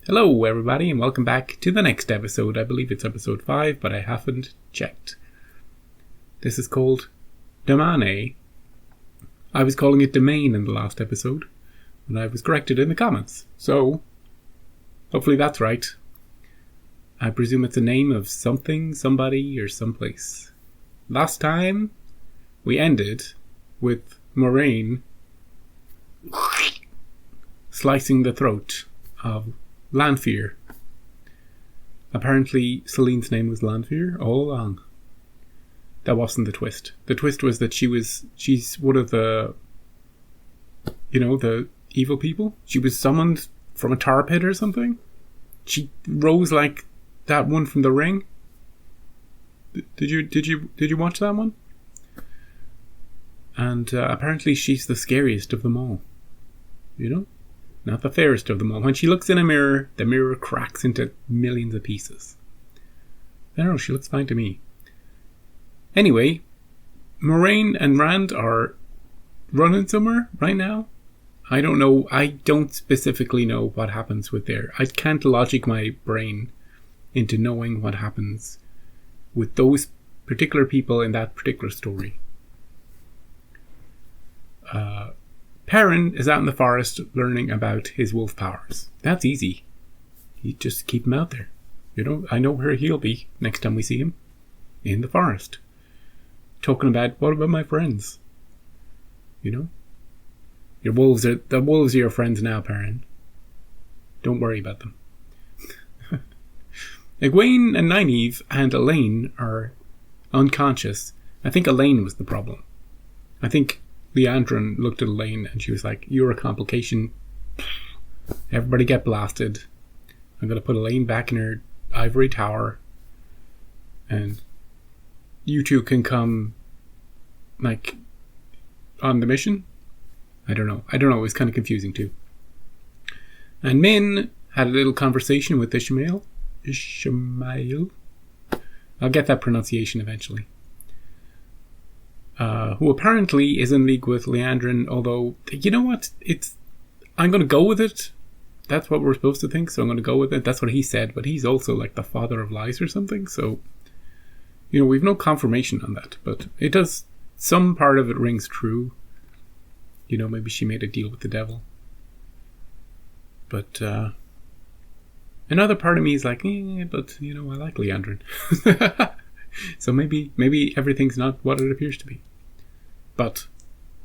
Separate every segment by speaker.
Speaker 1: Hello everybody and welcome back to the next episode. I believe it's episode 5, but I haven't checked. This is called Demane. I was calling it Demane in the last episode, and I was corrected in the comments. So, hopefully that's right. I presume it's a name of something, somebody, or someplace. Last time, we ended with Moraine slicing the throat of Lanfear. Apparently, Celine's name was Lanfear all along. That wasn't the twist. The twist was that she's one of the, the evil people. She was summoned from a tar pit or something. She rose like that one from The Ring. Did you watch that one? And apparently she's the scariest of them all. Not the fairest of them all. When she looks in a mirror, the mirror cracks into millions of pieces. I don't know, she looks fine to me. Anyway, Moraine and Rand are running somewhere right now. I don't know. I don't specifically know what happens with there. I can't logic my brain into knowing what happens with those particular people in that particular story. Perrin is out in the forest learning about his wolf powers. That's easy. You just keep him out there. I know where he'll be next time we see him. In the forest. Talking about, what about my friends? The wolves are your friends now, Perrin. Don't worry about them. Egwene and Nynaeve and Elaine are unconscious. I think Elaine was the problem. I think Leandrin looked at Elaine and she was like, "You're a complication. Everybody get blasted. I'm going to put Elaine back in her ivory tower. And you two can come, on the mission." I don't know. It was kind of confusing too. And Min had a little conversation with Ishmael. I'll get that pronunciation eventually. Who apparently is in league with Leandrin, although, you know what? I'm going to go with it. That's what we're supposed to think, so I'm going to go with it. That's what he said, but he's also like the father of lies or something, so, we've no confirmation on that, but it does, some part of it rings true. Maybe she made a deal with the devil. But, another part of me is like, but, I like Leandrin. So maybe everything's not what it appears to be. But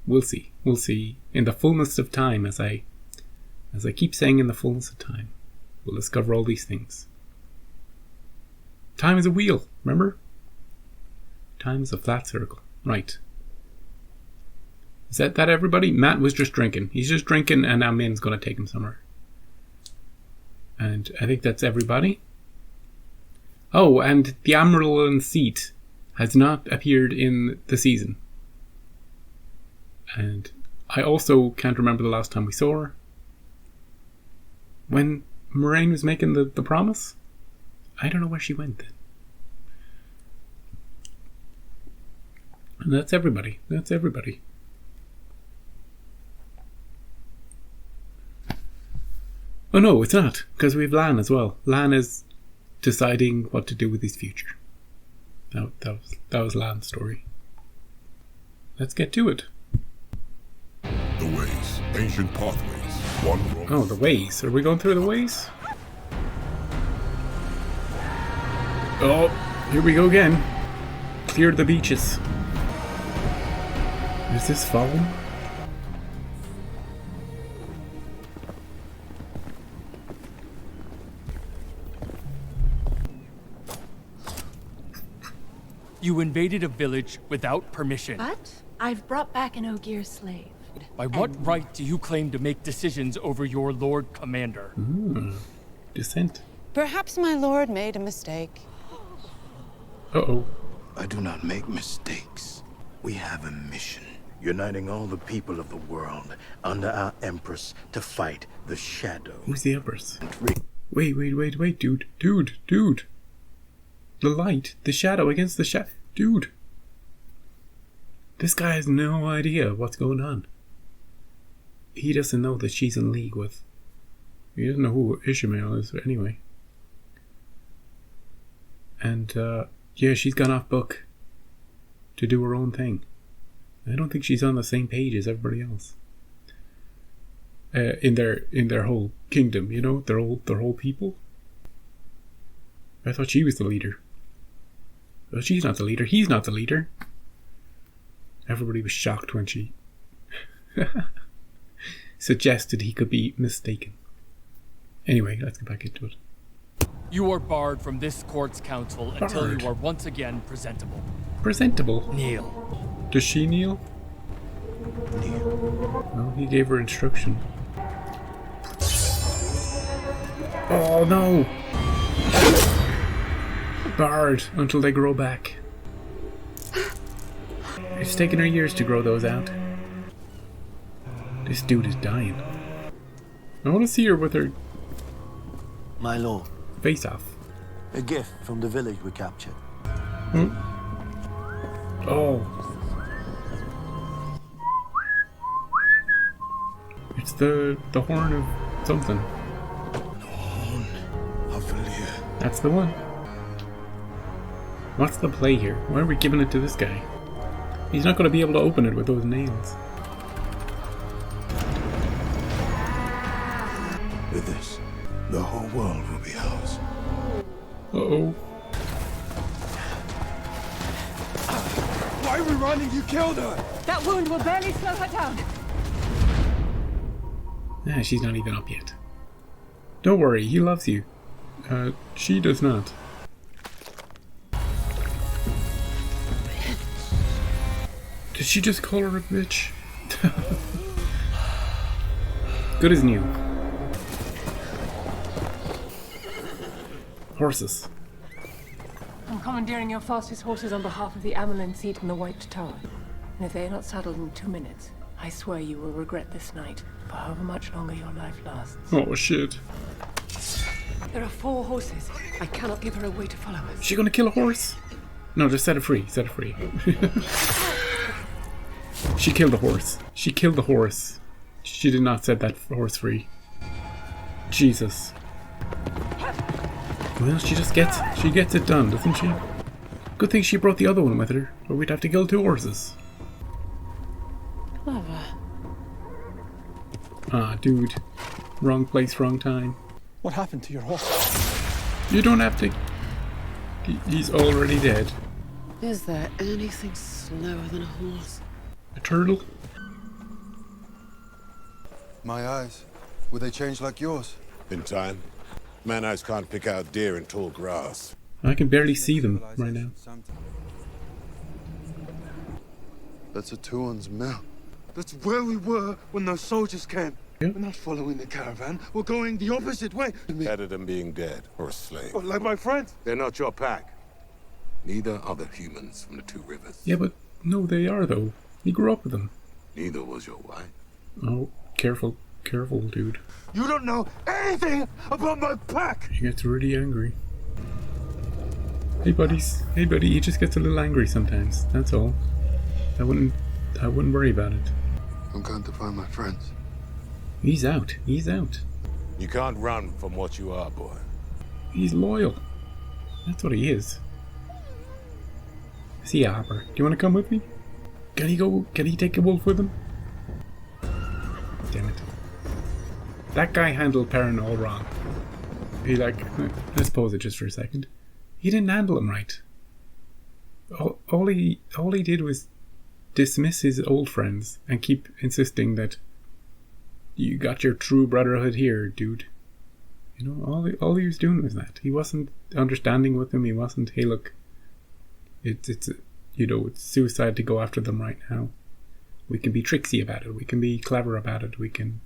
Speaker 1: we'll see. We'll see in the fullness of time, as I keep saying, in the fullness of time, we'll discover all these things. Time is a wheel, remember? Time is a flat circle. Right. Is that everybody? Matt was just drinking. He's just drinking, and now Min's going to take him somewhere. And I think that's everybody. Oh, and the Amyrlin seat has not appeared in the season. And I also can't remember the last time we saw her. When Moraine was making the promise? I don't know where she went then. And that's everybody. Oh no, it's not, because we have Lan as well. Lan is deciding what to do with his future. That was Lan's story. Let's get to it.
Speaker 2: The ways, ancient pathways. One road.
Speaker 1: Oh, the ways. Are we going through the ways? Oh, here we go again. Clear the beaches. Is this fallen?
Speaker 3: You invaded a village without permission.
Speaker 4: But I've brought back an Ogier slave.
Speaker 3: By what right do you claim to make decisions over your Lord Commander?
Speaker 1: Dissent.
Speaker 5: Perhaps my lord made a mistake.
Speaker 1: Uh-oh.
Speaker 6: I do not make mistakes. We have a mission, uniting all the people of the world under our Empress to fight the Shadow.
Speaker 1: Who's the Empress? Wait, dude. The light, the shadow against the shadow. Dude. This guy has no idea what's going on. He doesn't know that she's in league with He doesn't know who Ishmael is anyway. And, yeah, she's gone off book to do her own thing. I don't think she's on the same page as everybody else. In their whole kingdom, you know, their whole people. I thought she was the leader. Well, she's not the leader. He's not the leader. Everybody was shocked when she suggested he could be mistaken. Anyway, let's get back into it.
Speaker 3: You are barred from this court's counsel until
Speaker 1: Barred?
Speaker 3: you are once again presentable.
Speaker 1: Presentable.
Speaker 3: Kneel.
Speaker 1: Does she kneel? No, he gave her instruction. Oh no! Barred until they grow back. It's taken her years to grow those out. This dude is dying. I want to see her with her
Speaker 7: My lord,
Speaker 1: face off.
Speaker 7: a gift from the village we captured.
Speaker 1: Oh. It's the horn of something. That's the one. What's the play here? Why are we giving it to this guy? He's not going to be able to open it with those nails.
Speaker 6: With this, the whole world will be ours.
Speaker 1: Uh-oh.
Speaker 8: Why are we running? You killed her!
Speaker 4: That wound will barely slow her down.
Speaker 1: Nah, she's not even up yet. Don't worry, he loves you. She does not. Did she just call her a bitch? Good as new. Horses.
Speaker 9: I'm commandeering your fastest horses on behalf of the Amelin seat in the White Tower. And if they are not saddled in 2 minutes, I swear you will regret this night for however much longer your life lasts.
Speaker 1: Oh shit.
Speaker 9: There are 4 horses. I cannot give her away to follow us.
Speaker 1: Is she gonna kill a horse? No, just set it free. Set it free. She killed the horse. She killed the horse. She did not set that horse free. Jesus. Well, she gets it done, doesn't she? Good thing she brought the other one with her, or we'd have to kill 2 horses.
Speaker 5: Clever.
Speaker 1: Ah, dude. Wrong place, wrong time.
Speaker 8: What happened to your horse?
Speaker 1: You don't have to... He's already dead.
Speaker 5: Is there anything slower than a horse?
Speaker 1: A turtle?
Speaker 10: My eyes, will they change like yours?
Speaker 2: In time, man eyes can't pick out deer in tall grass.
Speaker 1: I can barely see them right now.
Speaker 10: That's a Tuon's mill. That's where we were when those soldiers came.
Speaker 1: Yeah.
Speaker 10: We're not following the caravan. We're going the opposite way.
Speaker 2: Better than being dead or a slave.
Speaker 10: Oh, like my friends.
Speaker 2: They're not your pack. Neither are the humans from the 2 rivers.
Speaker 1: Yeah, but no, they are though. He grew up with them.
Speaker 2: Neither was your wife.
Speaker 1: Oh, careful, careful, dude.
Speaker 10: You don't know anything about my pack.
Speaker 1: He gets really angry. Hey buddies, hey buddy, he just gets a little angry sometimes. That's all. I wouldn't worry about it.
Speaker 10: I'm going to find my friends.
Speaker 1: He's out. He's out.
Speaker 2: You can't run from what you are, boy.
Speaker 1: He's loyal. That's what he is. See ya, Hopper. Do you want to come with me? Can he go? Can he take a wolf with him? Damn it. That guy handled Perrin all wrong. Let's pause it just for a second. He didn't handle him right. All he did was dismiss his old friends and keep insisting that you got your true brotherhood here, dude. You know, all he was doing was that. He wasn't understanding with them. He wasn't, hey, look, it's suicide to go after them right now. We can be tricksy about it. We can be clever about it. We can,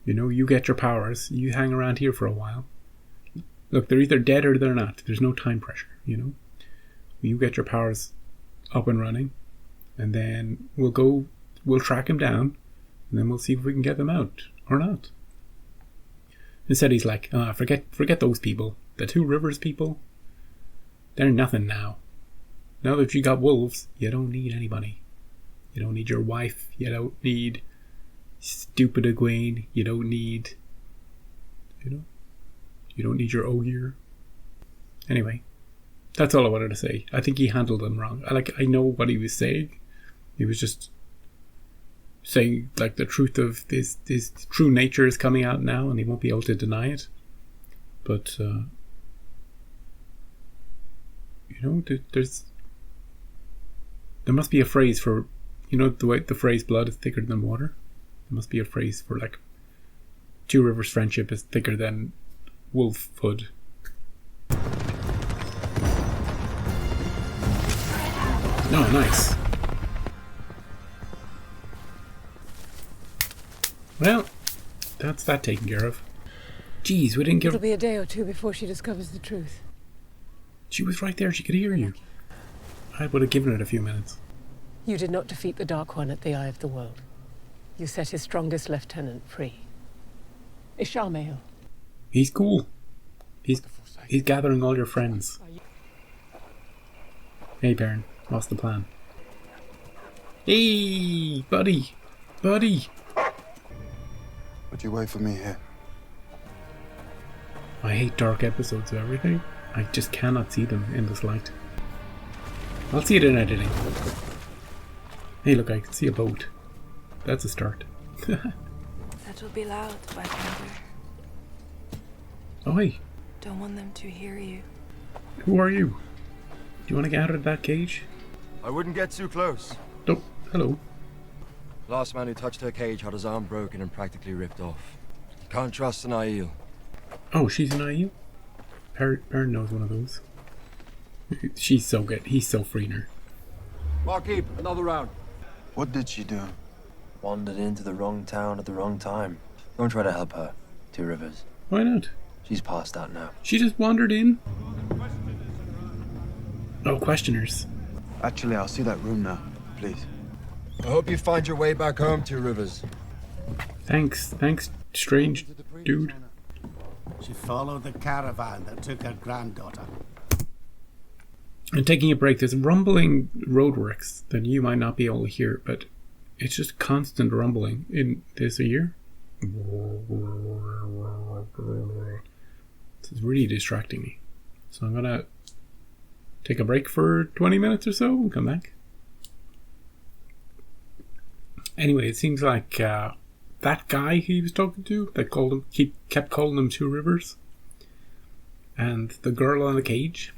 Speaker 1: you get your powers. You hang around here for a while. Look, they're either dead or they're not. There's no time pressure, You get your powers up and running, and then we'll track him down, and then we'll see if we can get them out or not. Instead, he's like, forget those people. The 2 rivers people, they're nothing now. Now that you got wolves, you don't need anybody. You don't need your wife. You don't need stupid Egwene. You don't need You know? You don't need your ogier. Anyway, that's all I wanted to say. I think he handled them wrong. I know what he was saying. He was just saying, like, the truth of his true nature is coming out now and he won't be able to deny it. But, you know, there must be a phrase for, you know, the way the phrase blood is thicker than water. There must be a phrase for, like, Two Rivers friendship is thicker than wolfhood. Oh, nice. Well, that's that taken care of. Jeez, we didn't give...
Speaker 9: It'll be a day or two before she discovers the truth.
Speaker 1: She was right there, she could hear you. I would have given it a few minutes.
Speaker 9: You did not defeat the Dark One at the Eye of the World. You set his strongest lieutenant free. Ishamael.
Speaker 1: He's cool. He's gathering all your friends. Hey, Baron. What's the plan? Hey, buddy! Buddy!
Speaker 10: Would you wait for me here?
Speaker 1: I hate dark episodes of everything. I just cannot see them in this light. I'll see it in editing. Hey, look, I can see a boat. That's a start.
Speaker 11: That will be loud, Bystander.
Speaker 1: Oh, hey.
Speaker 11: Don't want them to hear you.
Speaker 1: Who are you? Do you want to get out of that cage?
Speaker 12: I wouldn't get too close.
Speaker 1: Oh, hello.
Speaker 12: Last man who touched her cage had his arm broken and practically ripped off. Can't trust an Aiel.
Speaker 1: Oh, she's an IU? Perrin knows one of those. She's so good. He's so freeing her.
Speaker 12: Barkeep, another round.
Speaker 10: What did she do?
Speaker 13: Wandered into the wrong town at the wrong time. Don't try to help her, Two Rivers.
Speaker 1: Why not?
Speaker 13: She's past that now.
Speaker 1: She just wandered in. Oh, questioners.
Speaker 10: Actually, I'll see that room now, please.
Speaker 12: I hope you find your way back home, Two Rivers.
Speaker 1: Thanks, strange dude.
Speaker 14: She followed the caravan that took her granddaughter.
Speaker 1: And taking a break, there's rumbling roadworks that you might not be able to hear, but it's just constant rumbling in this year. This is really distracting me. So I'm gonna take a break for 20 minutes or so and come back. Anyway, it seems like that guy he was talking to that kept calling him Two Rivers, and the girl on the cage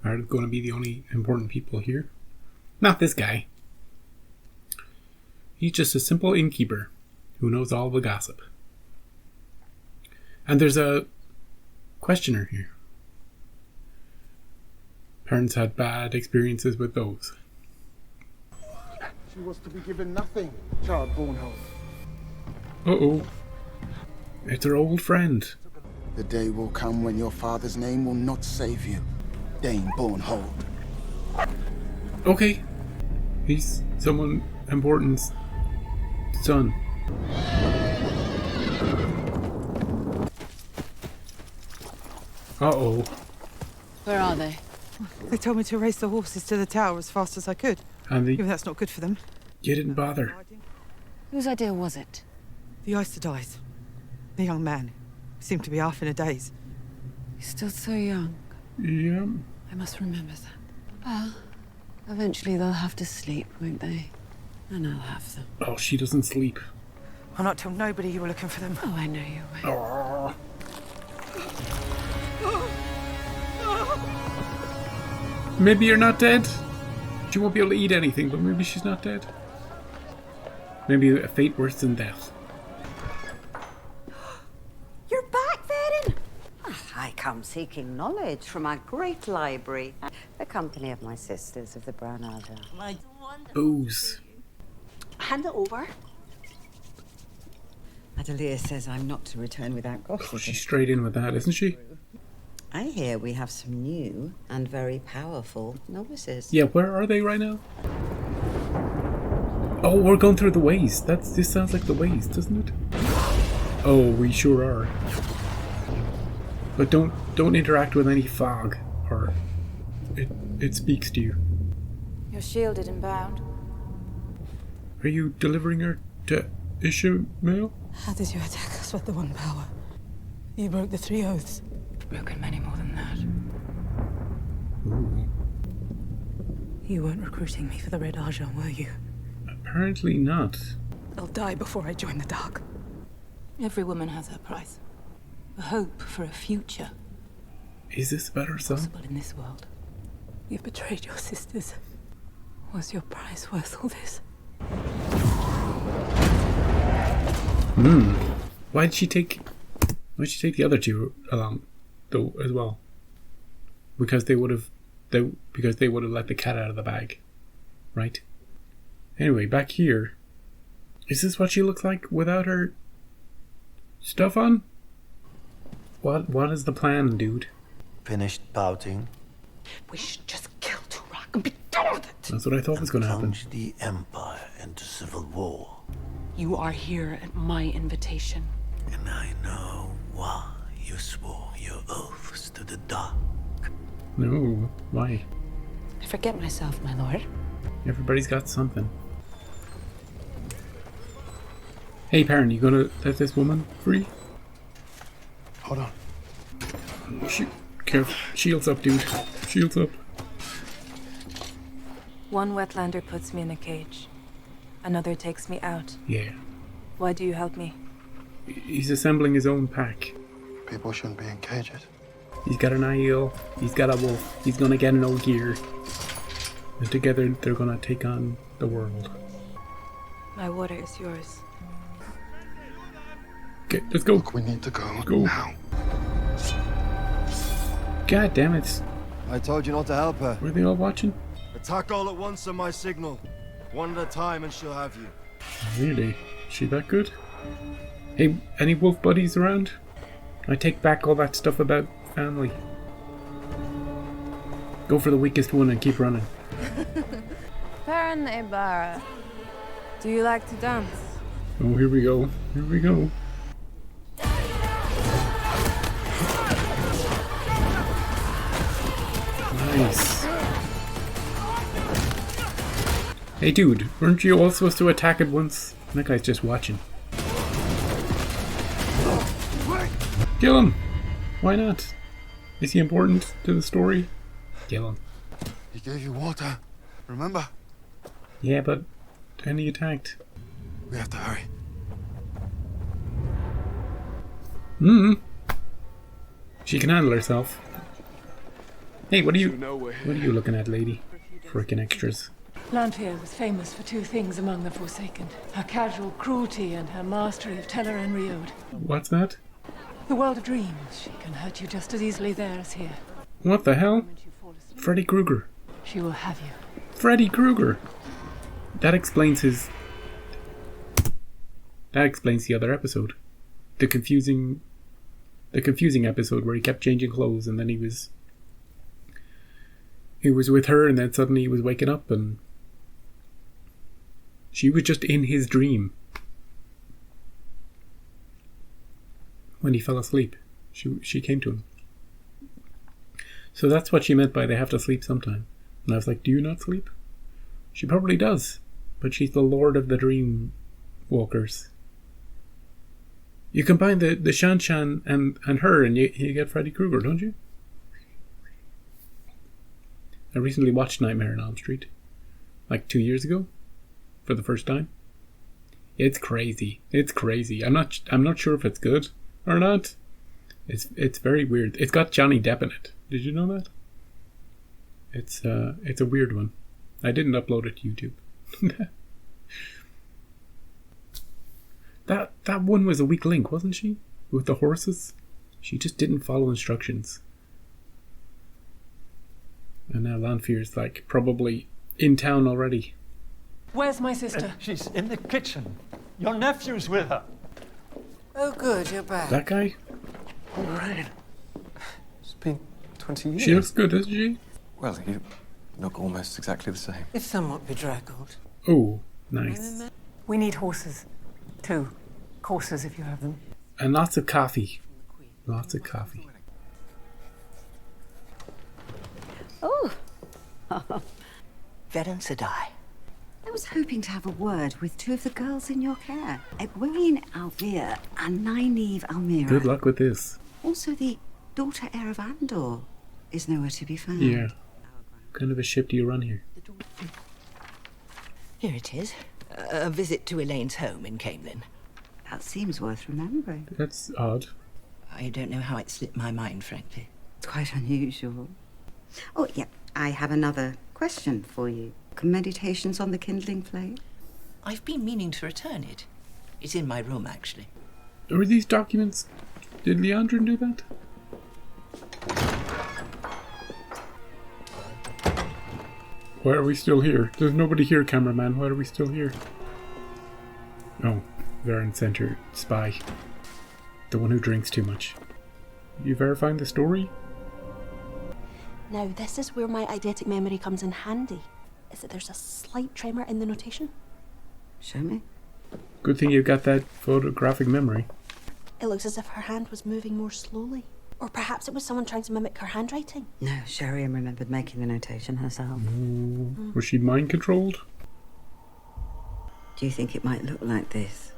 Speaker 1: are going to be the only important people here. Not this guy. He's just a simple innkeeper who knows all the gossip. And there's a questioner here. Parents had bad experiences with those.
Speaker 15: She was to be given nothing, child Bornhold.
Speaker 1: Uh-oh. It's her old friend.
Speaker 15: The day will come when your father's name will not save you, Dame Bornhold.
Speaker 1: Okay. He's someone important's son. Uh-oh.
Speaker 5: Where are they?
Speaker 16: They told me to race the horses to the tower as fast as I could.
Speaker 1: And
Speaker 16: even that's not good for them.
Speaker 1: You didn't bother.
Speaker 5: Whose idea was it?
Speaker 16: The Aes Sedai's. The young man. Seemed to be half in a daze.
Speaker 5: He's still so young.
Speaker 1: Yeah.
Speaker 5: I must remember that. Well, eventually they'll have to sleep, won't they? And I'll have them.
Speaker 1: Oh, she doesn't sleep.
Speaker 16: I'll not tell nobody you were looking for them.
Speaker 5: Oh, I know you will.
Speaker 1: Oh. Maybe you're not dead. She won't be able to eat anything, but maybe she's not dead. Maybe a fate worse than death.
Speaker 17: You're back, Verin? I come seeking knowledge from our great library. The company of my sisters of the Brown Alder.
Speaker 1: Booze.
Speaker 17: Hand it over. Adelia says I'm not to return without gossip.
Speaker 1: Oh, she's straight in with that, isn't she?
Speaker 17: I hear we have some new and very powerful novices.
Speaker 1: Yeah, where are they right now? Oh, we're going through the ways. This sounds like the ways, doesn't it? Oh, we sure are. But don't interact with any fog, or it speaks to you.
Speaker 11: You're shielded and bound.
Speaker 1: Are you delivering her to Ishamael?
Speaker 16: How did you attack us with the one power?
Speaker 9: You broke the 3 oaths. Broken many more than that.
Speaker 1: Ooh.
Speaker 9: You weren't recruiting me for the Red Argent, were you?
Speaker 1: Apparently not.
Speaker 9: I'll die before I join the Dark. Every woman has her price. A hope for a future.
Speaker 1: Is this about her son?
Speaker 9: Possible in this world. You've betrayed your sisters. Was your price worth all this?
Speaker 1: Why'd she take the other two along though as well? Because they would have let the cat out of the bag. Right? Anyway, back here. Is this what she looks like without her stuff on? What is the plan, dude?
Speaker 7: Finished pouting?
Speaker 5: We should just kill Turak and be done with it.
Speaker 1: That's what I thought was going to happen.
Speaker 7: Plunge the Empire into civil war.
Speaker 5: You are here at my invitation.
Speaker 7: And I know why you swore your oaths to the Dark.
Speaker 1: No, why?
Speaker 5: I forget myself, my lord.
Speaker 1: Everybody's got something. Hey, Perrin, you gonna let this woman free?
Speaker 10: Hold on.
Speaker 1: Shoot. Careful. Shields up, dude. Shields up.
Speaker 11: One wetlander puts me in a cage. Another takes me out.
Speaker 1: Yeah.
Speaker 11: Why do you help me?
Speaker 1: He's assembling his own pack.
Speaker 10: People shouldn't be in cages.
Speaker 1: He's got an eel. He's got a wolf. He's gonna get an Ogier. And together they're gonna take on the world.
Speaker 11: My water is yours.
Speaker 1: Okay, let's go.
Speaker 10: Look, we need to go now.
Speaker 1: God damn it.
Speaker 12: I told you not to help her.
Speaker 1: Were they all watching?
Speaker 12: Attack all at once on my signal. One at a time and she'll have you.
Speaker 1: Really? Is she that good? Hey, any wolf buddies around? I take back all that stuff about family. Go for the weakest one and keep running.
Speaker 11: Perrin Ibarra. Do you like to dance?
Speaker 1: Oh, here we go. Here we go. Nice. Hey dude, weren't you all supposed to attack at once? That guy's just watching. Kill him! Why not? Is he important to the story? Kill him.
Speaker 10: He gave you water, remember?
Speaker 1: Yeah, but then he attacked.
Speaker 10: We have to hurry.
Speaker 1: She can handle herself. Hey, what are you looking at, lady? Frickin' extras.
Speaker 9: Lanfear was famous for 2 things among the Forsaken. Her casual cruelty and her mastery of Teller and Riode.
Speaker 1: What's that?
Speaker 9: The world of dreams. She can hurt you just as easily there as here.
Speaker 1: What the hell? Freddy Krueger.
Speaker 9: She will have you.
Speaker 1: Freddy Krueger! That explains his... That explains the other episode. The confusing episode where he kept changing clothes and then he was with her and then suddenly he was waking up and she was just in his dream. When he fell asleep, she came to him. So that's what she meant by they have to sleep sometime. And I was like, do you not sleep? She probably does, but she's the lord of the dream walkers. You combine the Shan and her and you get Freddy Krueger, don't you? I recently watched Nightmare on Elm Street. Like 2 years ago. For the first time. It's crazy. It's crazy. I'm not sure if it's good or not. It's very weird. It's got Johnny Depp in it. Did you know that? It's a weird one. I didn't upload it to YouTube. That one was a weak link, wasn't she? With the horses? She just didn't follow instructions. And now Lanfear's like probably in town already.
Speaker 9: Where's my sister?
Speaker 8: She's in the kitchen. Your nephew's with her.
Speaker 17: Oh good, you're back.
Speaker 1: That guy?
Speaker 13: Right. It's been 20 years.
Speaker 1: She looks good, doesn't she?
Speaker 13: Well, you look almost exactly the same.
Speaker 17: If somewhat bedraggled.
Speaker 1: Oh, nice.
Speaker 9: We need horses. 2 coursers if you have them.
Speaker 1: And lots of coffee. Lots of coffee.
Speaker 17: Oh. Vedan Sedai. I was hoping to have a word with 2 of the girls in your care. Egwene Alvir and Nynaeve Almira.
Speaker 1: Good luck with this.
Speaker 17: Also, the daughter heir of Andor is nowhere to be found.
Speaker 1: Yeah. What kind of a ship do you run here?
Speaker 18: Here it is. A visit to Elaine's home in Camelin.
Speaker 17: That seems worth remembering.
Speaker 1: That's odd.
Speaker 18: I don't know how it slipped my mind, frankly.
Speaker 17: It's quite unusual. Oh, yeah. I have another question for you. Meditations on the kindling flame?
Speaker 18: I've been meaning to return it. It's in my room, actually.
Speaker 1: Are these documents? Did Leandrin do that? Why are we still here? There's nobody here, cameraman. Why are we still here? Oh, Varen sent her spy. The one who drinks too much. You verifying the story?
Speaker 19: Now, this is where my eidetic memory comes in handy. Is that there's a slight tremor in the notation.
Speaker 17: Show me.
Speaker 1: Good thing you got that photographic memory.
Speaker 19: It looks as if her hand was moving more slowly. Or perhaps it was someone trying to mimic her handwriting.
Speaker 17: No, Sheriam remembered making the notation herself.
Speaker 1: Was she mind controlled?
Speaker 17: Do you think it might look like this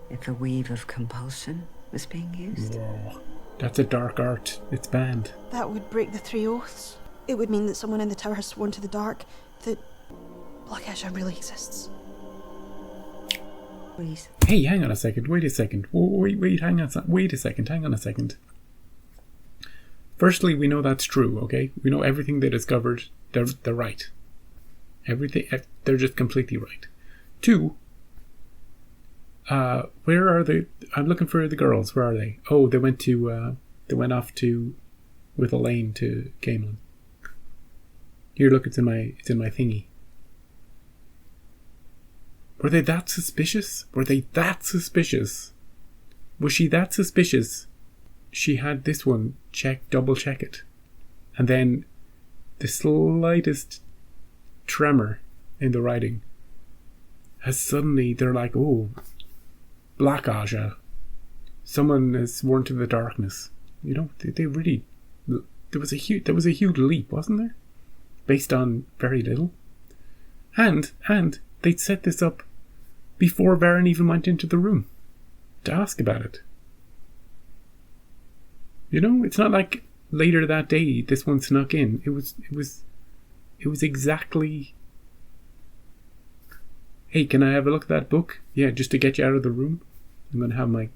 Speaker 17: if a weave of compulsion was being used?
Speaker 1: Whoa. That's a dark art. It's banned.
Speaker 19: That would break the 3 oaths. It would mean that someone in the tower has sworn to the dark that Blackasha really exists.
Speaker 17: Please.
Speaker 1: Hey, hang on a second. Wait a second. Wait, hang on. Wait a second. Hang on a second. Firstly, we know that's true, okay? We know everything they discovered, they're right. Everything, they're just completely right. 2, where are they? I'm looking for the girls. Where are they? Oh, they went off with Elaine to Camelin. Here, look, it's in my thingy. Were they that suspicious? Was she that suspicious? She had this one double check it. And then the slightest tremor in the writing has suddenly, they're like, oh, Blackasha. Someone has sworn to the darkness. You know, they really, there was a huge leap, wasn't there? Based on very little. And they'd set this up before Varen even went into the room to ask about it. You know, it's not like later that day this one snuck in. It was exactly. Hey, can I have a look at that book? Yeah, just to get you out of the room. I'm gonna have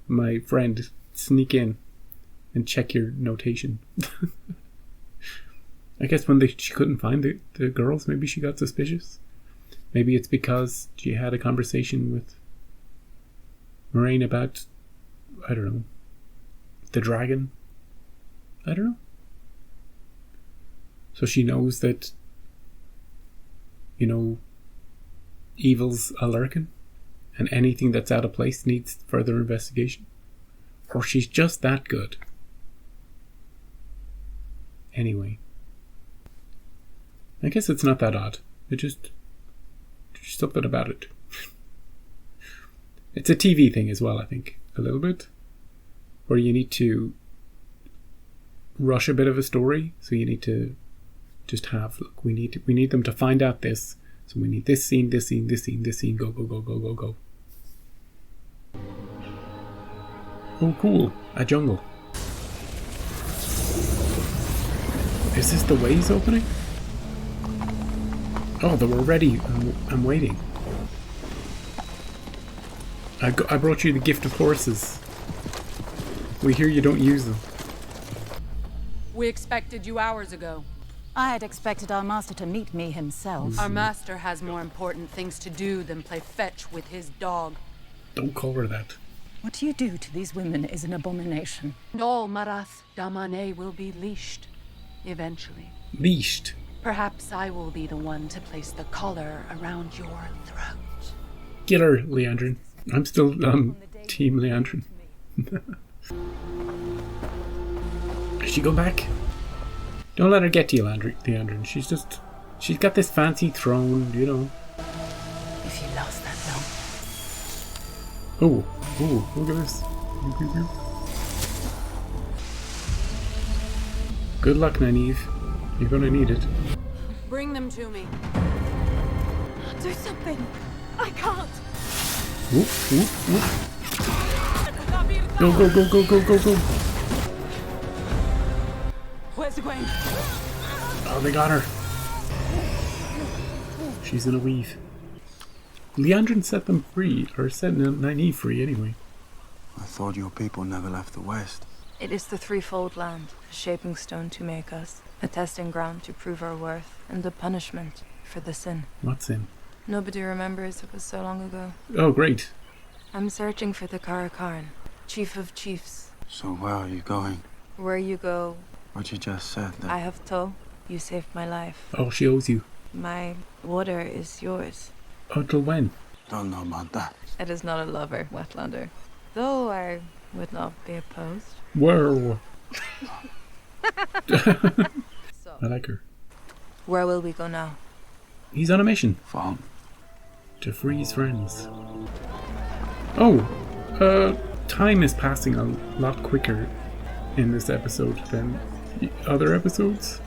Speaker 1: my friend sneak in and check your notation. I guess when she couldn't find the girls, maybe she got suspicious. Maybe it's because she had a conversation with Moraine about, I don't know, the dragon. I don't know. So she knows that, you know, evil's a lurking, and anything that's out of place needs further investigation. Or she's just that good. Anyway. I guess it's not that odd. There's something about it. It's a TV thing as well, I think. A little bit. Where you need to rush a bit of a story. So you need to just have, look, we need them to find out this. So we need this scene, this scene, this scene, this scene, go, go, go, go, go, go, go. Oh, cool. A jungle. Is this the ways opening? Oh, they were ready. I'm waiting. I brought you the gift of horses. We hear you don't use them.
Speaker 20: We expected you hours ago.
Speaker 4: I had expected our master to meet me himself.
Speaker 20: Our master has more important things to do than play fetch with his dog.
Speaker 1: Don't call her that.
Speaker 4: What you do to these women is an abomination.
Speaker 20: And all Marath Demane will be leashed. Eventually.
Speaker 1: Leashed?
Speaker 20: Perhaps I will be the one to place the collar around your throat.
Speaker 1: Get her, Leandrin. I'm still Team Leandrin. Did she go back? Don't let her get to you, Leandrin. She's got this fancy throne, you know.
Speaker 18: If you last that
Speaker 1: long. Oh, look at this. Good luck, Nynaeve. You're gonna need it.
Speaker 20: Bring them to me.
Speaker 4: Do something. I can't.
Speaker 1: Whoop, whoop, whoop. Go, go, go, go, go, go, go.
Speaker 16: Where's Egwene?
Speaker 1: Oh, they got her. She's in a weave. Leandrin set them free, or set Nynaeve free anyway.
Speaker 13: I thought your people never left the West.
Speaker 11: It is the threefold land, a shaping stone to make us, a testing ground to prove our worth, and a punishment for the sin.
Speaker 1: What sin?
Speaker 11: Nobody remembers, it was so long ago.
Speaker 1: Oh, great.
Speaker 11: I'm searching for the Karakarn, chief of chiefs.
Speaker 13: So where are you going?
Speaker 11: Where you go,
Speaker 13: What you just said there.
Speaker 11: I have told. You saved my life.
Speaker 1: Oh, she owes you.
Speaker 11: My water is yours.
Speaker 1: Oh, till when?
Speaker 13: Don't know about that.
Speaker 11: It is not a lover, Wetlander. Though I would not be opposed.
Speaker 1: Whoa. I like her.
Speaker 11: Where will we go now?
Speaker 1: He's on a mission.
Speaker 13: Farm.
Speaker 1: To free his friends. Oh, time is passing a lot quicker in this episode than the other episodes.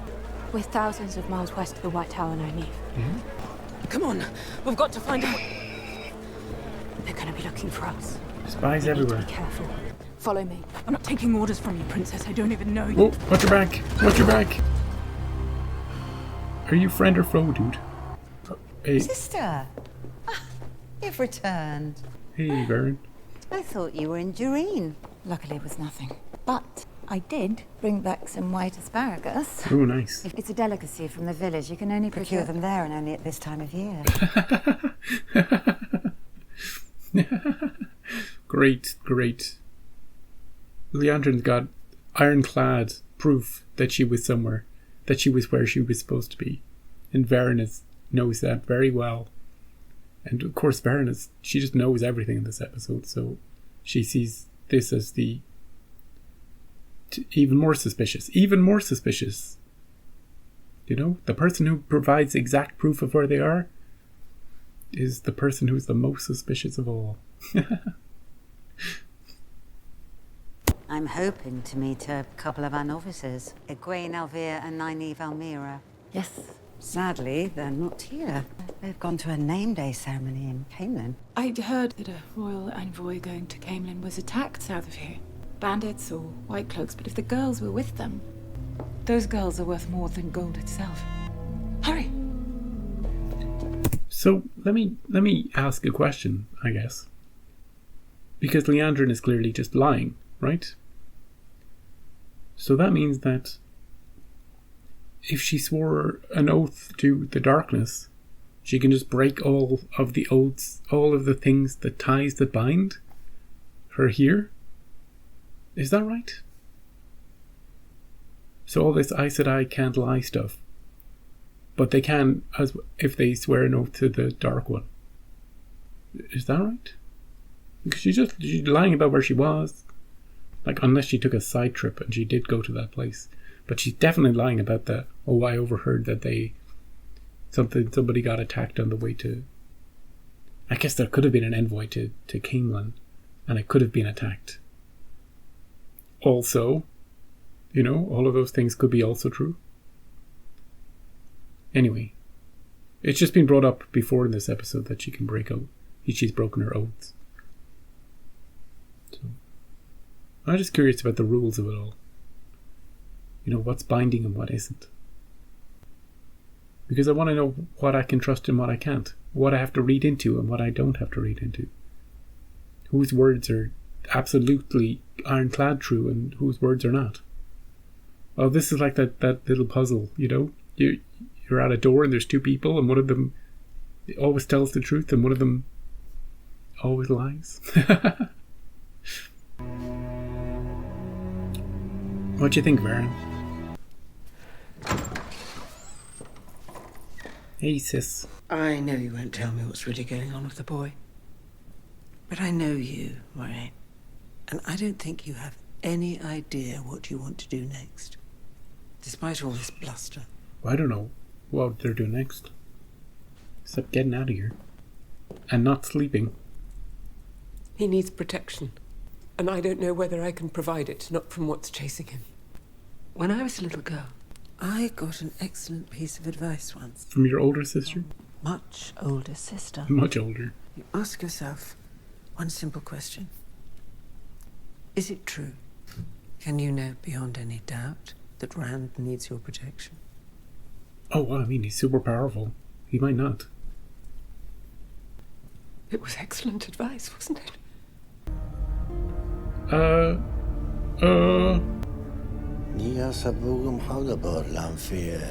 Speaker 4: We're thousands of miles west of the White Tower, Nynaeve.
Speaker 1: Yeah.
Speaker 16: Come on, we've got to find a...
Speaker 4: They're going to be looking for us.
Speaker 1: Spies
Speaker 4: We need to
Speaker 1: everywhere.
Speaker 4: be careful. Follow me. I'm not taking orders from you, Princess. I don't even know you.
Speaker 1: Oh, watch your back. Watch your back. Are you friend or foe, dude? Hey,
Speaker 17: Sister, you've returned.
Speaker 1: hey, Baron.
Speaker 17: I thought you were in Dureen.
Speaker 4: Luckily, it was nothing. But I did bring back some white asparagus.
Speaker 1: Oh, nice.
Speaker 17: It's a delicacy from the village. You can only procure them there and only at this time of year.
Speaker 1: Great, great. Leandrin's got ironclad proof that she was somewhere, that she was where she was supposed to be. And Varen knows that very well. And of course, Varen she just knows everything in this episode, so she sees this as the even more suspicious. Even more suspicious. You know, the person who provides exact proof of where they are is the person who's the most suspicious of all.
Speaker 17: I'm hoping to meet a couple of our novices, Egwene Alvir and Nynaeve Almira.
Speaker 4: Yes.
Speaker 17: Sadly, they're not here. They've gone to a name day ceremony in Camelin.
Speaker 4: I'd heard that a royal envoy going to Camelin was attacked south of here. Bandits or white cloaks, but if the girls were with them, those girls are worth more than gold itself. Hurry!
Speaker 1: So let me ask a question, I guess. Because Leandrin is clearly just lying, right? So that means that if she swore an oath to the darkness, she can just break all of the oaths, all of the things, the ties that bind her here? Is that right? So all this Aes Sedai can't lie stuff, but they can as if they swear an oath to the Dark One. Is that right? Because she's lying about where she was. Like, unless she took a side trip and she did go to that place. But she's definitely lying about that. Oh, I overheard that somebody got attacked on the way to... I guess there could have been an envoy to Camelin, and it could have been attacked. Also, you know, all of those things could be also true. Anyway, it's just been brought up before in this episode that she can break out. She's broken her oaths. So, I'm just curious about the rules of it all. You know, what's binding and what isn't. Because I want to know what I can trust and what I can't. What I have to read into and what I don't have to read into. Whose words are absolutely ironclad true and whose words are not. Oh, this is like that little puzzle, you know? You're at a door and there's two people and one of them always tells the truth and one of them always lies. What do you think, Varen? Hey, sis.
Speaker 21: I know you won't tell me what's really going on with the boy. But I know you, Moiraine. And I don't think you have any idea what you want to do next. Despite all this bluster.
Speaker 1: Well, I don't know what they're doing next. Except getting out of here. And not sleeping.
Speaker 22: He needs protection. And I don't know whether I can provide it, not from what's chasing him.
Speaker 21: When I was a little girl, I got an excellent piece of advice once.
Speaker 1: From your older sister?
Speaker 21: Much older sister.
Speaker 1: Much older.
Speaker 21: You ask yourself one simple question. Is it true? Can you know beyond any doubt that Rand needs your protection?
Speaker 1: Oh, well, I mean, he's super powerful. He might not.
Speaker 22: It was excellent advice, wasn't it?
Speaker 14: Nia sabugum halabor Lanfear.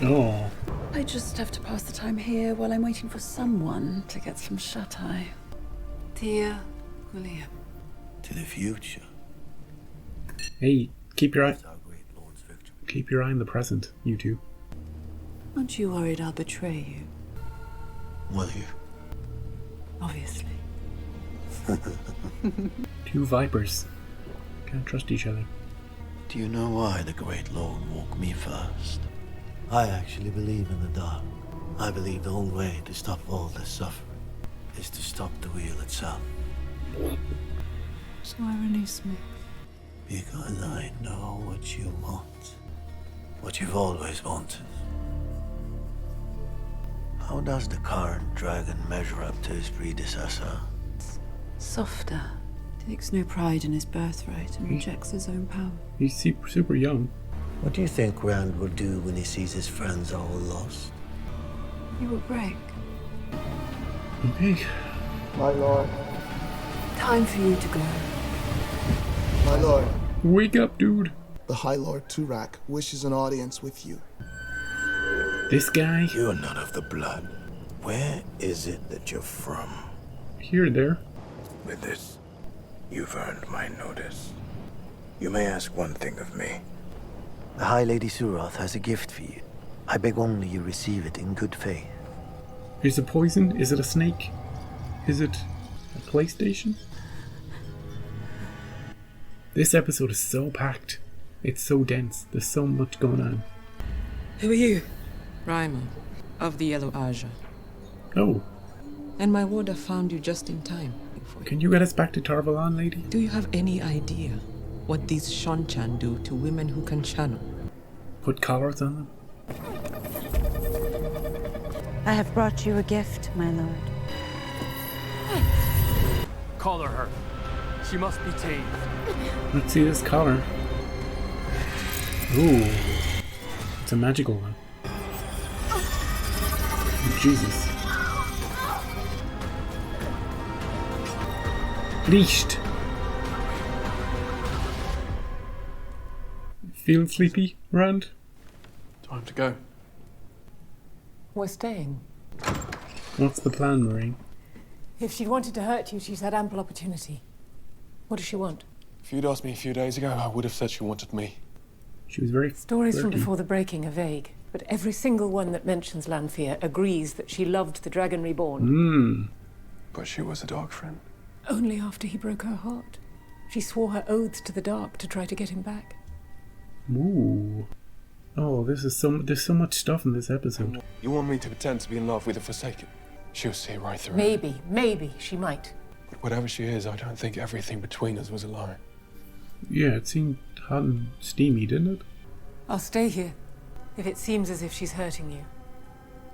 Speaker 1: Oh.
Speaker 4: I just have to pass the time here while I'm waiting for someone to get some shut-eye.
Speaker 5: Dear William.
Speaker 14: To the future.
Speaker 1: Hey, keep your eye on the present, you two.
Speaker 5: Aren't you worried I'll betray you?
Speaker 14: Will you?
Speaker 5: Obviously.
Speaker 1: Two vipers. Can't trust each other.
Speaker 14: Do you know why the Great Lord woke me first? I actually believe in the dark. I believe the only way to stop all this suffering is to stop the wheel itself.
Speaker 5: So why release me?
Speaker 14: Because I know what you want. What you've always wanted. How does the current dragon measure up to his predecessor?
Speaker 5: Softer. Takes no pride in his birthright and rejects his own power.
Speaker 1: He's super young.
Speaker 14: What do you think Rand will do when he sees his friends all lost?
Speaker 5: He will break.
Speaker 1: Okay.
Speaker 10: My lord.
Speaker 5: Time for you to go.
Speaker 10: My lord.
Speaker 1: Wake up, dude.
Speaker 10: The High Lord Turak wishes an audience with you.
Speaker 1: This guy?
Speaker 14: You're not of the blood. Where is it that you're from?
Speaker 1: Here, there.
Speaker 3: With this, you've earned my notice. You may ask one thing of me.
Speaker 14: The High Lady Suroth has a gift for you. I beg only you receive it in good faith.
Speaker 1: Is it poison? Is it a snake? Is it a PlayStation? This episode is so packed. It's so dense. There's so much going on.
Speaker 22: Who are you? Raimon, of the Yellow Aja.
Speaker 1: Oh.
Speaker 22: And my warder found you just in time.
Speaker 1: Can you get us back to Tarvalon, lady?
Speaker 22: Do you have any idea what these Shonchan do to women who can channel?
Speaker 1: Put collars on them?
Speaker 17: I have brought you a gift, my lord.
Speaker 6: Collar her. She must be tamed.
Speaker 1: Let's see this collar. Ooh. It's a magical one. Oh, Jesus. Leashed. Feeling sleepy, Rand?
Speaker 6: Time to go.
Speaker 22: We're staying.
Speaker 1: What's the plan, Marie?
Speaker 9: If she'd wanted to hurt you, she's had ample opportunity. What does she want?
Speaker 3: If you'd asked me a few days ago, I would have said she wanted me.
Speaker 1: She was very
Speaker 9: Stories from
Speaker 1: flirty.
Speaker 9: before the breaking are vague, but every single one that mentions Lanfear agrees that she loved the Dragon Reborn.
Speaker 3: But she was a dark friend.
Speaker 9: Only after he broke her heart. She swore her oaths to the dark to try to get him back.
Speaker 1: Ooh. Oh, there's so much stuff in this episode.
Speaker 3: You want me to pretend to be in love with a Forsaken? She'll see right through it.
Speaker 9: Maybe she might.
Speaker 3: But whatever she is, I don't think everything between us was a lie.
Speaker 1: Yeah, it seemed hot and steamy, didn't it?
Speaker 9: I'll stay here, if it seems as if she's hurting you.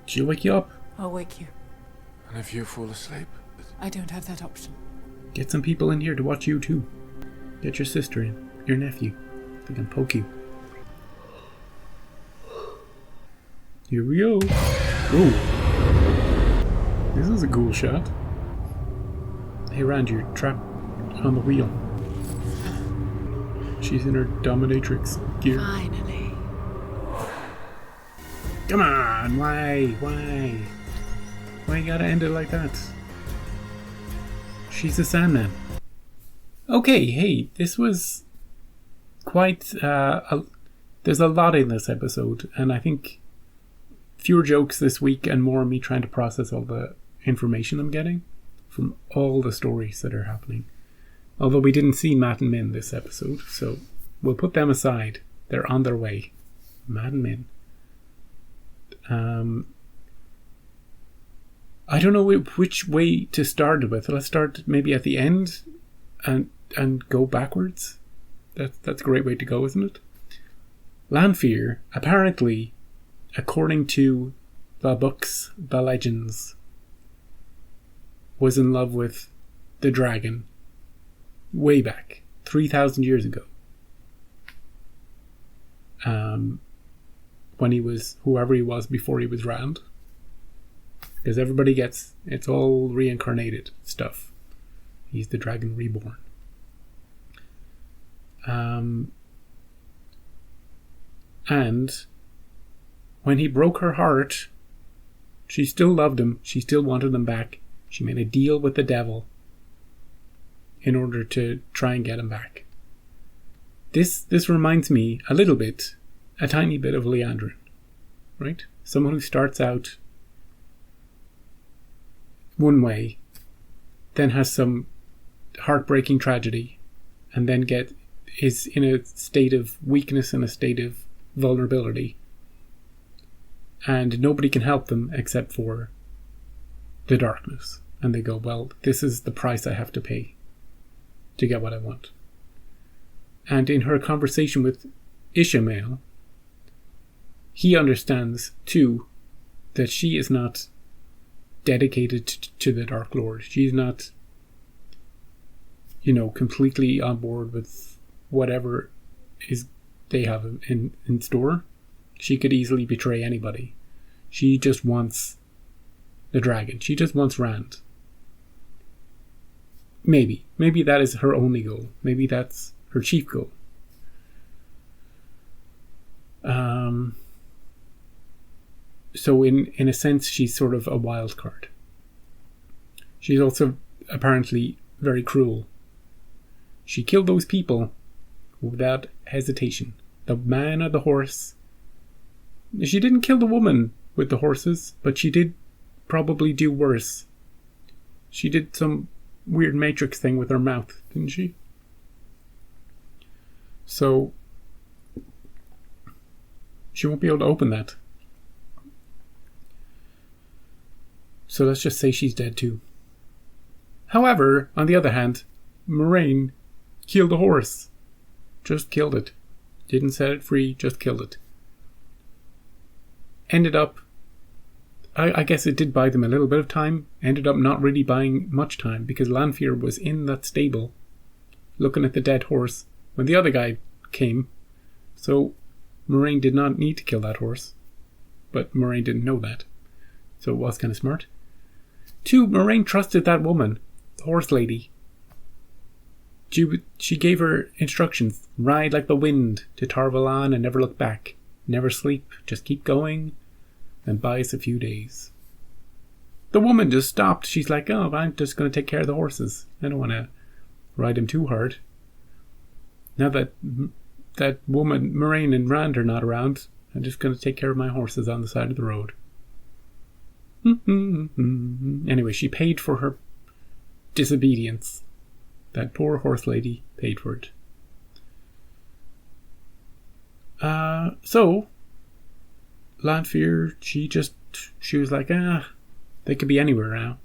Speaker 1: She'll wake you up.
Speaker 9: I'll wake you.
Speaker 3: And if you fall asleep?
Speaker 9: I don't have that option.
Speaker 1: Get some people in here to watch you too. Get your sister in, your nephew. They can poke you. Here we go. Ooh. This is a cool shot. Hey Rand, you're trapped on the wheel. She's in her dominatrix gear.
Speaker 5: Finally.
Speaker 1: Come on, why? Why you gotta end it like that? She's a Sandman. Okay, hey, this was quite, there's a lot in this episode, and I think fewer jokes this week and more me trying to process all the information I'm getting from all the stories that are happening. Although we didn't see Matt and Min this episode, so we'll put them aside. They're on their way. Matt and Min. I don't know which way to start with. Let's start maybe at the end and go backwards. That's a great way to go, isn't it? Lanfear, apparently, according to the books, the legends, was in love with the dragon way back, 3,000 years ago. When he was whoever he was before he was round. Because everybody gets, it's all reincarnated stuff. He's the dragon reborn. And when he broke her heart, she still loved him. She still wanted him back. She made a deal with the devil in order to try and get him back. This reminds me a little bit, a tiny bit of Leandrin, right? Someone who starts out one way, then has some heartbreaking tragedy, and then is in a state of weakness and a state of vulnerability, and nobody can help them except for the darkness. And they go, well, this is the price I have to pay to get what I want. And in her conversation with Ishmael, he understands too that she is not dedicated to the Dark Lord. She's not, completely on board with whatever they have in store. She could easily betray anybody. She just wants the dragon. She just wants Rand. Maybe that is her only goal. Maybe that's her chief goal. So in a sense, she's sort of a wild card. She's also apparently very cruel. She killed those people without hesitation. The man or the horse. She didn't kill the woman with the horses, but she did probably do worse. She did some weird Matrix thing with her mouth, didn't she? So she won't be able to open that. So let's just say she's dead too. However, on the other hand, Moraine killed a horse. Just killed it. Didn't set it free, just killed it. Ended up, I guess it did buy them a little bit of time. Ended up not really buying much time because Lanfear was in that stable looking at the dead horse when the other guy came. So Moraine did not need to kill that horse. But Moraine didn't know that. So it was kind of smart. 2, Moraine trusted that woman, the horse lady. She gave her instructions. Ride like the wind to Tar-Valon and never look back. Never sleep. Just keep going. And buy us a few days. The woman just stopped. She's like, oh, I'm just going to take care of the horses. I don't want to ride them too hard. Now that woman, Moraine and Rand are not around, I'm just going to take care of my horses on the side of the road. Anyway, she paid for her disobedience. That poor horse lady paid for it. So Lanfear, she was like, they could be anywhere now.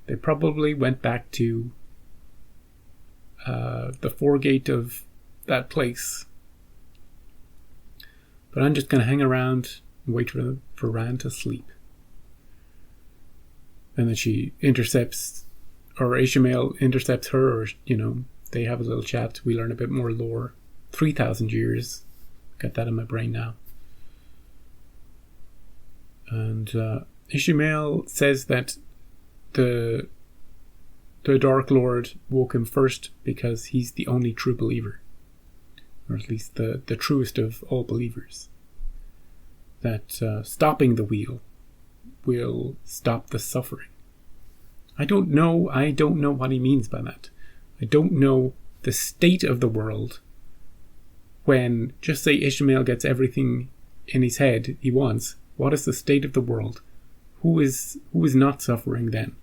Speaker 1: They probably went back to the foregate of that place. But I'm just going to hang around and wait for Rand to sleep. And then she intercepts, or Ishmael intercepts her, or, they have a little chat. We learn a bit more lore. 3,000 years. Got that in my brain now. And Ishmael says that the Dark Lord woke him first because he's the only true believer. Or at least the truest of all believers. That stopping the wheel will stop the suffering. I don't know what he means by that. I don't know the state of the world when, just say Ishmael gets everything in his head he wants. What is the state of the world? Who is not suffering then?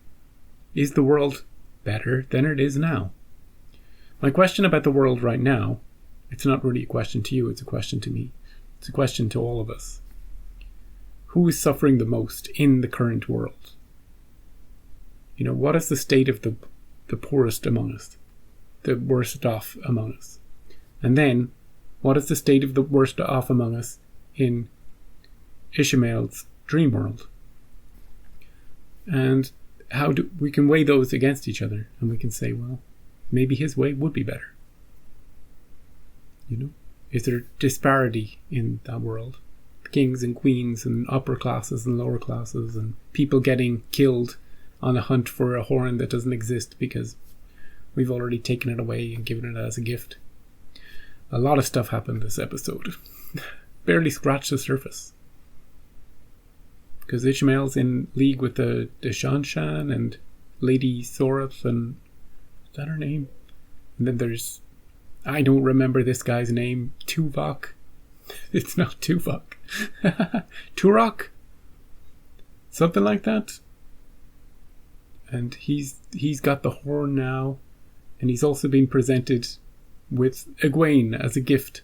Speaker 1: Is the world better than it is now? My question about the world right now, it's not really a question to you, it's a question to me. It's a question to all of us. Who is suffering the most in the current world? What is the state of the poorest among us? The worst off among us? And then, what is the state of the worst off among us in Ishmael's dream world? And how we can weigh those against each other, and we can say, well, maybe his way would be better. Is there disparity in that world? Kings and queens and upper classes and lower classes and people getting killed on a hunt for a horn that doesn't exist because we've already taken it away and given it as a gift. A lot of stuff happened this episode. Barely scratched the surface. Because Ishmael's in league with the Shanshan and Lady Sorath, and is that her name? And then there's, I don't remember this guy's name, Tuvok. It's not Tuvok. Turok? Something like that. And he's got the horn now, and he's also been presented with Egwene as a gift.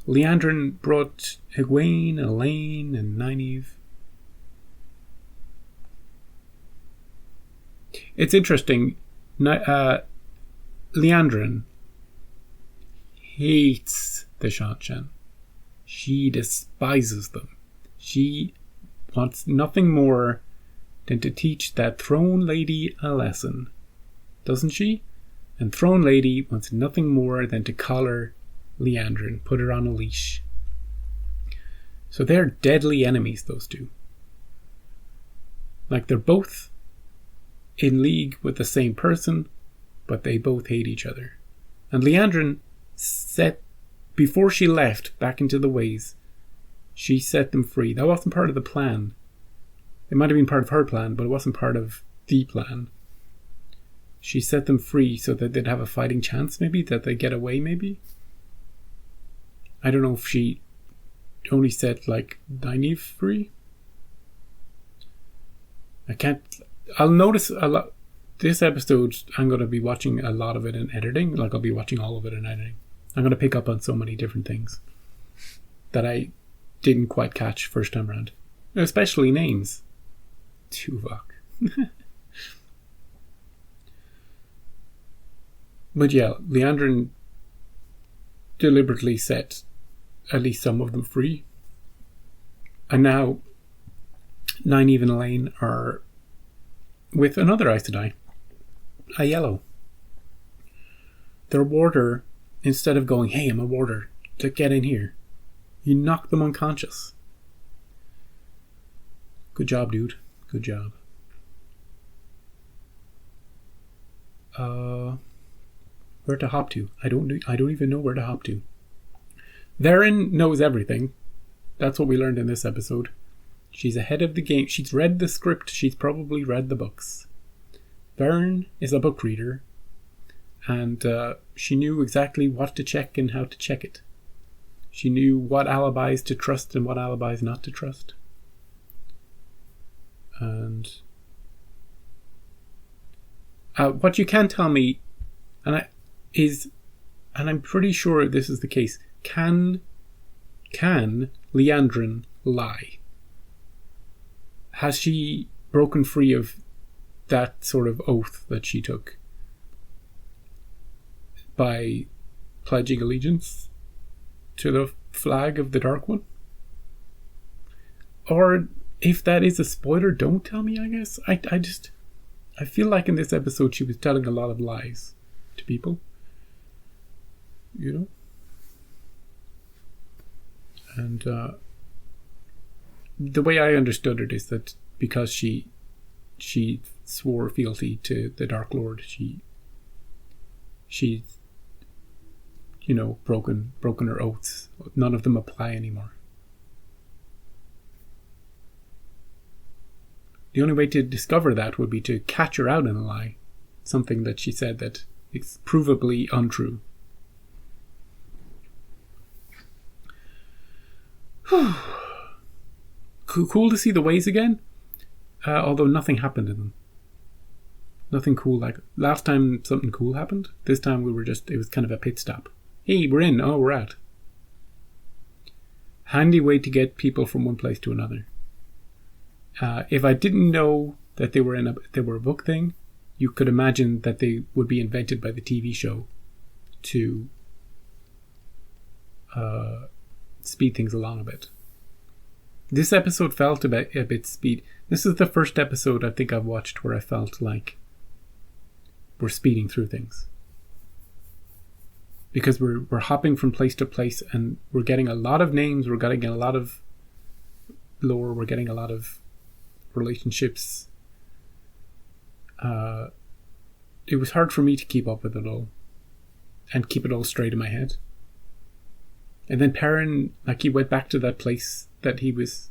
Speaker 1: Liandrin brought Egwene, Elaine, and Nynaeve. It's interesting. Liandrin hates the Shanshan. She despises them. She wants nothing more than to teach that throne lady a lesson. Doesn't she? And throne lady wants nothing more than to collar Liandrin, put her on a leash. So they're deadly enemies, those two. Like, they're both in league with the same person, but they both hate each other. And Liandrin set, before she left back into the ways, she set them free. That wasn't part of the plan. It might have been part of her plan, but it wasn't part of the plan. She set them free so that they'd have a fighting chance, maybe, that they'd get away, maybe. I don't know if she only set, like, Nynaeve free. I'll notice a lot. This episode, I'm going to be watching a lot of it in editing. Like, I'll be watching all of it in editing. I'm going to pick up on so many different things that I didn't quite catch first time around. Especially names. Tuvok. But yeah, Liandrin deliberately set at least some of them free. And now Nynaeve and Elaine are with another Aes Sedai, a yellow. Their warder, instead of going, hey, I'm a warder, get in here, you knock them unconscious. Good job, dude. Good job. Where to hop to? I don't even know where to hop to. Varen knows everything. That's what we learned in this episode. She's ahead of the game. She's read the script. She's probably read the books. Varen is a book reader, and she knew exactly what to check and how to check it. She knew what alibis to trust and what alibis not to trust. And what you can tell me, and I'm pretty sure this is the case, can Liandrin lie? Has she broken free of that sort of oath that she took by pledging allegiance to the flag of the Dark One? Or if that is a spoiler, don't tell me, I guess. I feel like in this episode she was telling a lot of lies to people. You know? And the way I understood it is that because she swore fealty to the Dark Lord, she broken her oaths. None of them apply anymore. The only way to discover that would be to catch her out in a lie. Something that she said that is provably untrue. Cool to see the ways again, although nothing happened in them. Nothing cool. Like last time something cool happened, this time it was kind of a pit stop. Hey, we're in. Oh, we're out. Handy way to get people from one place to another. If I didn't know that they were a book thing, you could imagine that they would be invented by the TV show to speed things along a bit. This episode felt a bit speed. This is the first episode I think I've watched where I felt like we're speeding through things. Because we're hopping from place to place, and we're getting a lot of names, we're getting a lot of lore, we're getting a lot of relationships. It was hard for me to keep up with it all and keep it all straight in my head. And then Perrin, like, he went back to that place that he was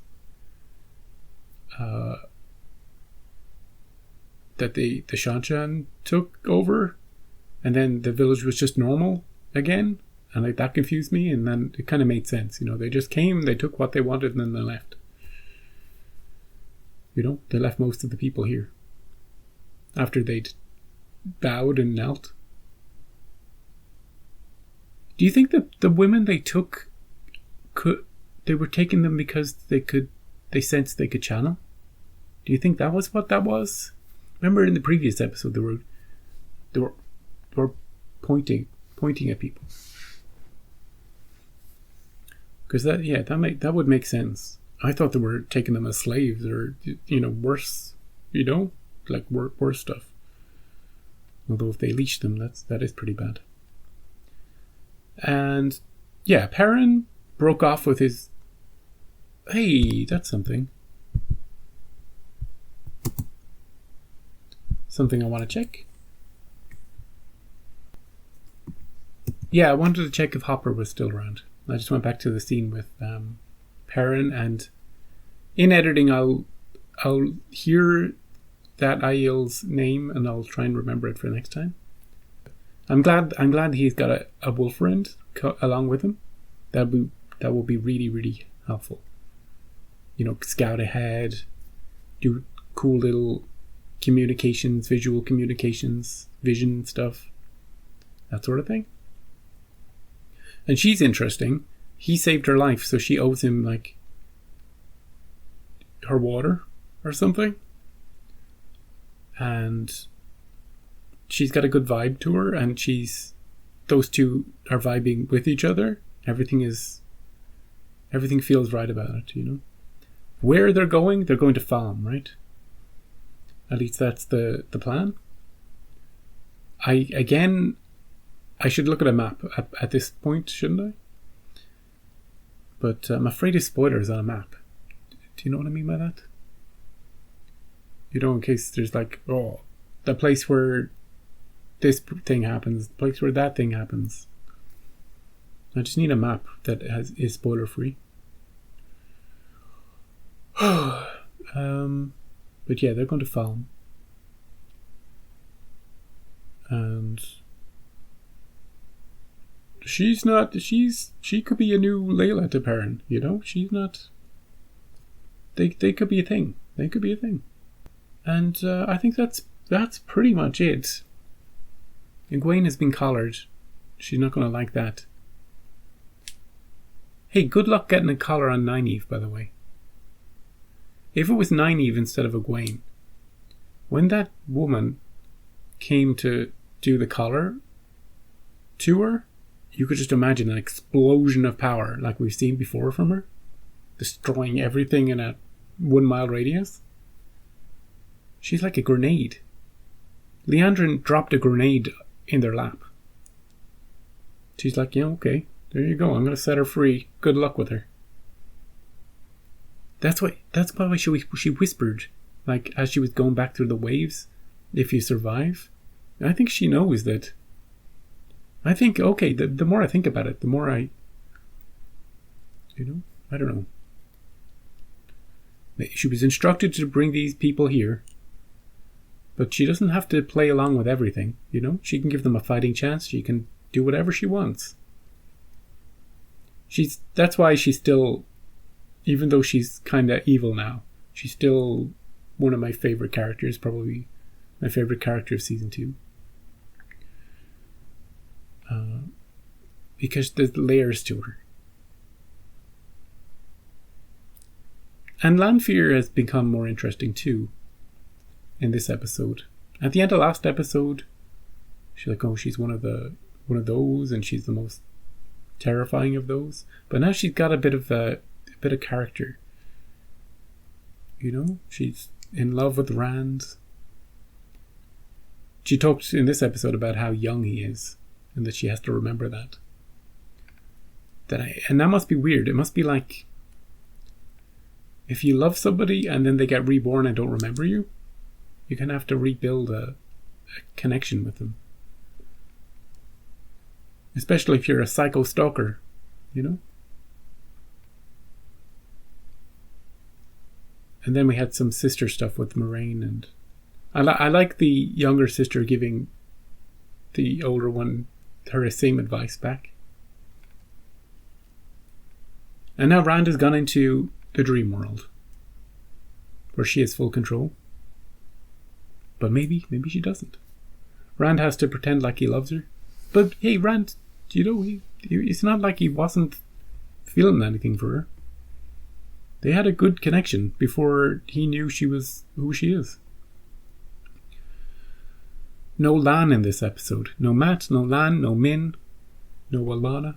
Speaker 1: that the Shanshan took over, and then the village was just normal again, and like that confused me. And then it kind of made sense, you know, they just came, they took what they wanted, and then they left. You know, they left most of the people here after they'd bowed and knelt. Do you think that the women they took they were taking them because they sensed they could channel? Do you think that was what that was? Remember in the previous episode they were pointing at people. Because that would make sense. I thought they were taking them as slaves, or, you know, worse, you know, like worse stuff. Although if they leash them, that is pretty bad. And yeah, Perrin broke off with his... Hey, that's something. Something I want to check. Yeah, I wanted to check if Hopper was still around. I just went back to the scene with Perrin, and in editing I'll hear that Aiel's name and I'll try and remember it for next time. I'm glad he's got a wolf friend along with him. That will be really, really helpful. You know, scout ahead, do cool little communications, visual communications, vision stuff, that sort of thing. And she's interesting. He saved her life, so she owes him, like, her water or something. And she's got a good vibe to her, and those two are vibing with each other. Everything feels right about it, you know. Where they're going to Falm, right? At least that's the plan. I should look at a map at this point, shouldn't I? But I'm afraid of spoilers on a map. Do you know what I mean by that? You know, in case there's like, oh, the place where this thing happens, the place where that thing happens. I just need a map that is spoiler free. But yeah, they're going to Falm. And she could be a new Layla to Perrin, you know? She's not... They could be a thing. They could be a thing. And I think that's pretty much it. Egwene has been collared. She's not going to like that. Hey, good luck getting a collar on Nynaeve, by the way. If it was Nynaeve instead of Egwene, when that woman came to do the collar to her, you could just imagine an explosion of power like we've seen before from her, destroying everything in a 1 mile radius. She's like a grenade. Leandrin dropped a grenade in their lap. She's like, yeah, okay, there you go. I'm going to set her free. Good luck with her. That's why she whispered, like, as she was going back through the waves, if you survive. I think she knows that. I think, okay, the more I think about it, the more I don't know. She was instructed to bring these people here, but she doesn't have to play along with everything, you know? She can give them a fighting chance. She can do whatever she wants. That's why she's still, even though she's kind of evil now, she's still one of my favorite characters, probably my favorite character of season 2. Because there's layers to her. And Lanfear has become more interesting too in this episode. At the end of last episode, she's like, oh, she's one of those, and she's the most terrifying of those. But now she's got a bit of character. You know, she's in love with Rand. She talked in this episode about how young he is and that she has to remember that. And that must be weird. It must be like if you love somebody and then they get reborn and don't remember you, you kind of have to rebuild a connection with them. Especially if you're a psycho stalker, you know? And then we had some sister stuff with Moraine, and I like the younger sister giving the older one her same advice back. And now Rand has gone into the dream world, where she has full control. But maybe she doesn't. Rand has to pretend like he loves her. But hey, Rand, you know, it's not like he wasn't feeling anything for her. They had a good connection before he knew she was who she is. No Lan in this episode. No Matt, no Lan, no Min, no Alana.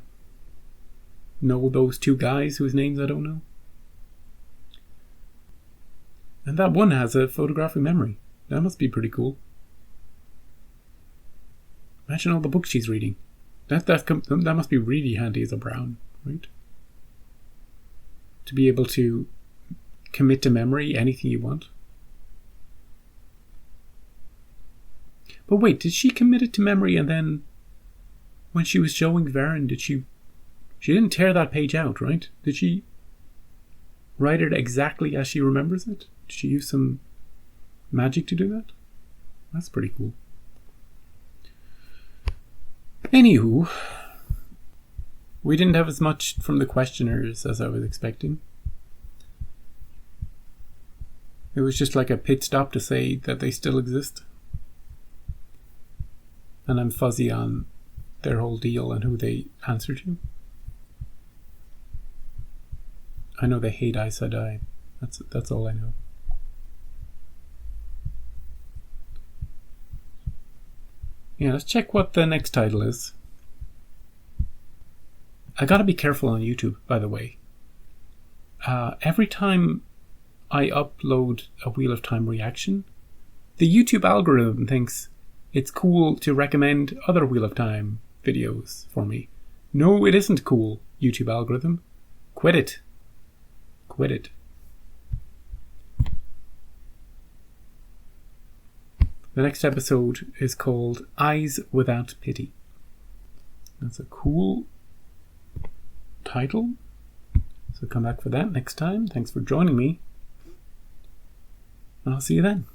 Speaker 1: No those two guys whose names I don't know. And that one has a photographic memory. That must be pretty cool. Imagine all the books she's reading. That must be really handy as a Brown, right? To be able to commit to memory anything you want. But wait, did she commit it to memory and then when she was showing Varen, did she didn't tear that page out, right? Did she write it exactly as she remembers it? Did she use some magic to do that? That's pretty cool. Anywho, we didn't have as much from the questioners as I was expecting. It was just like a pit stop to say that they still exist. And I'm fuzzy on their whole deal and who they answer to. I know they hate Aes Sedai. That's all I know. Yeah, let's check what the next title is. I gotta be careful on YouTube, by the way. Every time I upload a Wheel of Time reaction, the YouTube algorithm thinks it's cool to recommend other Wheel of Time videos for me. No, it isn't cool, YouTube algorithm. Quit it. Quit it. The next episode is called Eyes Without Pity. That's a cool title. So come back for that next time. Thanks for joining me. And I'll see you then.